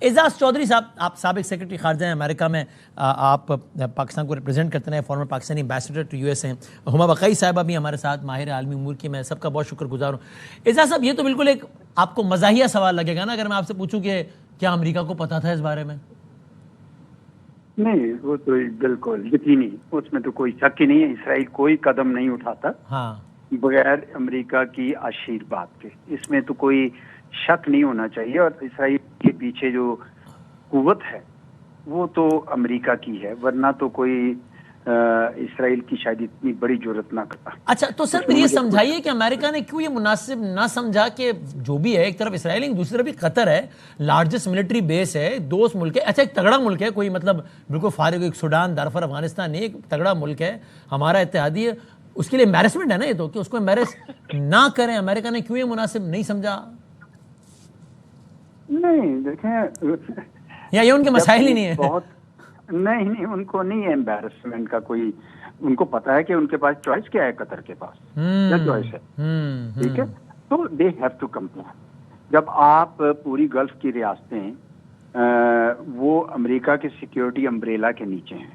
اعزاز چودھری صاحب، آپ سابق سیکرٹری خارجہ ہیں امریکہ میں، آپ پاکستان کو ریپرزینٹ کرتے ہیں، former Pakistani ambassador to U S ہیں. ہما بقائی صاحبہ بھی ہمارے ساتھ ماہر عالمی امور کی، میں سب کا بہت شکر گزار ہوں. اعزاز صاحب، یہ تو بالکل ایک آپ کو مزاحیہ سوال لگے گا نا اگر میں آپ سے پوچھوں کہ کیا امریکہ کو پتا تھا اس بارے میں؟ نہیں، وہ تو بالکل یقینی، اس میں تو کوئی شک ہی نہیں ہے. اسرائیل کوئی قدم نہیں اٹھاتا ہاں بغیر امریکہ کی آشیرواد کے. اس میں تو کوئی شک نہیں ہونا چاہیے. اور اسرائیل کے پیچھے جو قوت ہے وہ تو امریکہ کی ہے، ورنہ تو کوئی اسرائیل کی شاید اتنی بڑی جرت نہ کرتا. اچھا، تو سر مجھے یہ سمجھائیے کہ امریکہ نے کیوں یہ مناسب نہ سمجھا کہ جو بھی ہے، ایک طرف اسرائیل ہے، دوسری طرف قطر ہے، لارجسٹ ملٹری بیس ہے، دوست ملک ہے. اچھا، ایک تگڑا ملک ہے، کوئی مطلب بالکل فارغ، ایک سوڈان، دارفر افغانستان نہیں، ایک تگڑا ملک ہے ہمارا اتحادی ہے. اس کے لیے امبیرسمنٹ ہے نا یہ تو، کہ اس کو امبیرس نہ کریں. امریکہ نے کیوں یہ مناسب نہیں سمجھا؟ نہیں دیکھیں، یا یہ ان کے مسائل ہی نہیں ہے؟ نہیں، ان کو نہیں ہے امبیرسمنٹ کا کوئی. ان کو پتا ہے کہ ان کے پاس چوائس کیا ہے، قطر کے پاس کیا چوائس ہے. ٹھیک ہے، تو دے ہیو ٹو کمپلائے. جب آپ پوری گلف کی ریاستیں وہ امریکہ کے سیکیورٹی امبریلا کے نیچے ہیں،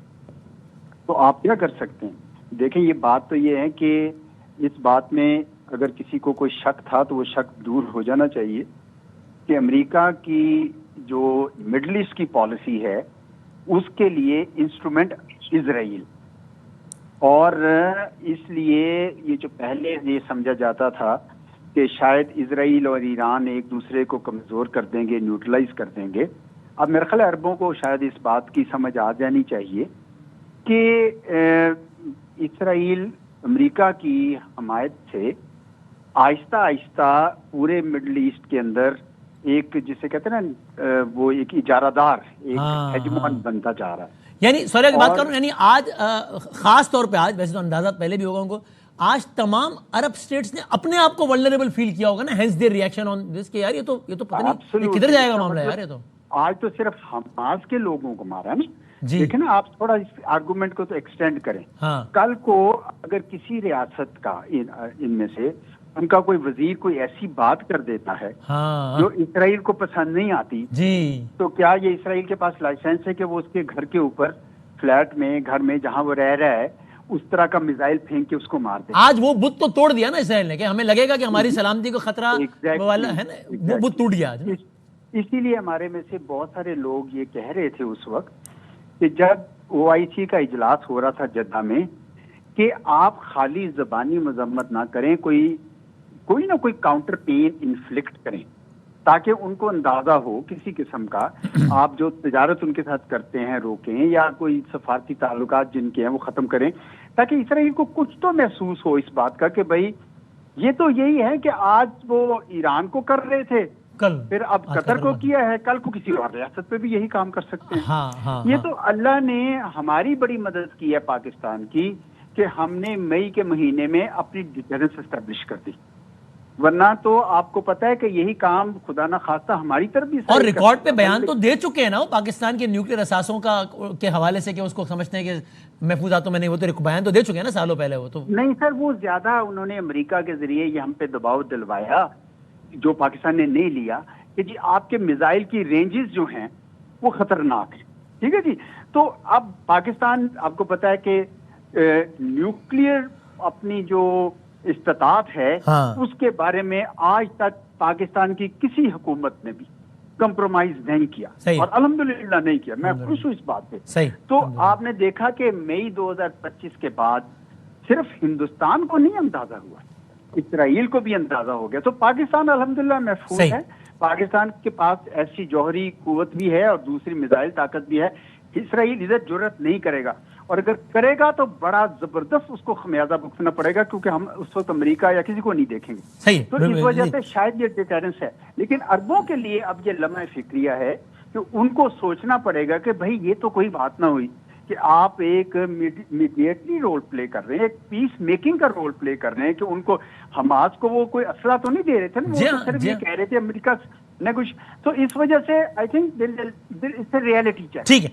تو آپ کیا کر سکتے ہیں؟ دیکھیں، یہ بات تو یہ ہے کہ اس بات میں اگر کسی کو کوئی شک تھا تو وہ شک دور ہو جانا چاہیے کہ امریکہ کی جو مڈل ایسٹ کی پالیسی ہے اس کے لیے انسٹرومنٹ اسرائیل. اور اس لیے یہ جو پہلے یہ سمجھا جاتا تھا کہ شاید اسرائیل اور ایران ایک دوسرے کو کمزور کر دیں گے، نیوٹرلائز کر دیں گے، اب میرے خیال عربوں کو شاید اس بات کی سمجھ آ جانی چاہیے کہ اسرائیل امریکہ کی حمایت سے آہستہ آہستہ پورے مڈل ایسٹ کے اندر ایک، جسے کہتے ہیں نا، وہ ایک اجارہ دار، ایک ہیجمون بنتا جا رہا ہے. یعنی سوری کی بات کروں، یعنی آج خاص طور پہ، آج ویسے تو اندازہ پہلے بھی ہوگا ان کو، آج تمام عرب سٹیٹس نے اپنے آپ کو ولنریبل فیل کیا ہوگا نا، ہینس دیئر ریئیکشن آن دس کہ یار یہ تو پتہ نہیں کدھر جائے گا معاملہ یار. یہ تو آج تو صرف حماس کے لوگوں کو مارا نا. دیکھیں نا، آپ تھوڑا اس آرگومنٹ کو تو ایکسٹینڈ کریں. کل کو اگر کسی ریاست کا ان میں سے ان کا کوئی وزیر کوئی ایسی بات کر دیتا ہے جو اسرائیل کو پسند نہیں آتی، تو کیا یہ اسرائیل کے پاس لائسنس ہے کہ وہ اس کے گھر کے اوپر، فلیٹ میں، گھر میں جہاں وہ رہ رہا ہے، اس طرح کا میزائل پھینک کے اس کو مار دے؟ آج وہ بت تو توڑ دیا نا اسرائیل نے، کہ ہمیں لگے گا کہ ہماری سلامتی کو خطرہ والا ہے نا، وہ بت ٹوٹ گیا. اسی لیے ہمارے میں سے بہت سارے لوگ یہ کہہ رہے تھے اس وقت کہ جب OIC کا اجلاس ہو رہا تھا جدہ میں، کہ آپ خالی زبانی مذمت نہ کریں، کوئی نہ کوئی کاؤنٹر پین انفلکٹ کریں تاکہ ان کو اندازہ ہو کسی قسم کا. آپ جو تجارت ان کے ساتھ کرتے ہیں روکیں، یا کوئی سفارتی تعلقات جن کے ہیں وہ ختم کریں، تاکہ اسرائیل کو کچھ تو محسوس ہو اس بات کا کہ بھائی یہ تو یہی ہے کہ آج وہ ایران کو کر رہے تھے، پھر اب قطر کو کیا ہے، کل کو کسی اور ریاست پہ بھی یہی کام کر سکتے ہیں. یہ تو اللہ نے ہماری بڑی مدد کی ہے پاکستان کی کہ ہم نے مئی کے مہینے میں اپنی ڈیٹرنس اسٹیبلش کر دی، ورنہ تو آپ کو پتا ہے کہ یہی کام خدا نہ خواستہ ہماری طرف بھی. اور ریکارڈ پہ بیان تو دے چکے ہیں نا وہ پاکستان کے نیوکلیر اثاثوں کے حوالے سے، کہ اس کو سمجھتے ہیں کہ محفوظاتوں میں نہیں، وہ تو بیان تو دے چکے ہیں نا سالوں پہلے. وہ تو نہیں سر، وہ زیادہ انہوں نے امریکہ کے ذریعے یہ ہم پہ دباؤ دلوایا جو پاکستان نے نہیں لیا، کہ جی آپ کے میزائل کی رینجز جو ہیں وہ خطرناک ہیں. ٹھیک ہے جی. تو اب پاکستان، آپ کو پتا ہے کہ نیوکلیر اپنی جو استطاعت ہے اس کے بارے میں آج تک پاکستان کی کسی حکومت نے بھی کمپرومائز نہیں کیا، اور الحمدللہ نہیں کیا. میں خوش ہوں اس بات پہ. تو آپ نے دیکھا کہ مئی 2025 کے بعد صرف ہندوستان کو نہیں اندازہ ہوا، اسرائیل کو بھی اندازہ ہو گیا. تو پاکستان الحمدللہ محفوظ ہے. پاکستان کے پاس ایسی جوہری قوت بھی ہے اور دوسری میزائل طاقت بھی ہے. اسرائیل ادھر جرت نہیں کرے گا، اور اگر کرے گا تو بڑا زبردست اس کو خمیازہ بھگتنا پڑے گا، کیونکہ ہم اس وقت امریکہ یا کسی کو نہیں دیکھیں گے. تو اس وجہ سے شاید یہ ڈیٹرنس ہے. لیکن عربوں کے لیے اب یہ لمحہ فکریہ ہے کہ ان کو سوچنا پڑے گا کہ بھائی یہ تو کوئی بات نہ ہوئی کہ آپ ایک میڈیٹری رول پلے کر رہے ہیں، ایک پیس میکنگ کا رول پلے کر رہے ہیں، کہ ان کو حماس کو وہ کوئی اسلحہ تو نہیں دے رہے تھے نا، وہ تو صرف یہ کہہ رہے تھے امریکہ نے کچھ. تو اس وجہ سے I think there is a reality check. ٹھیک ہے.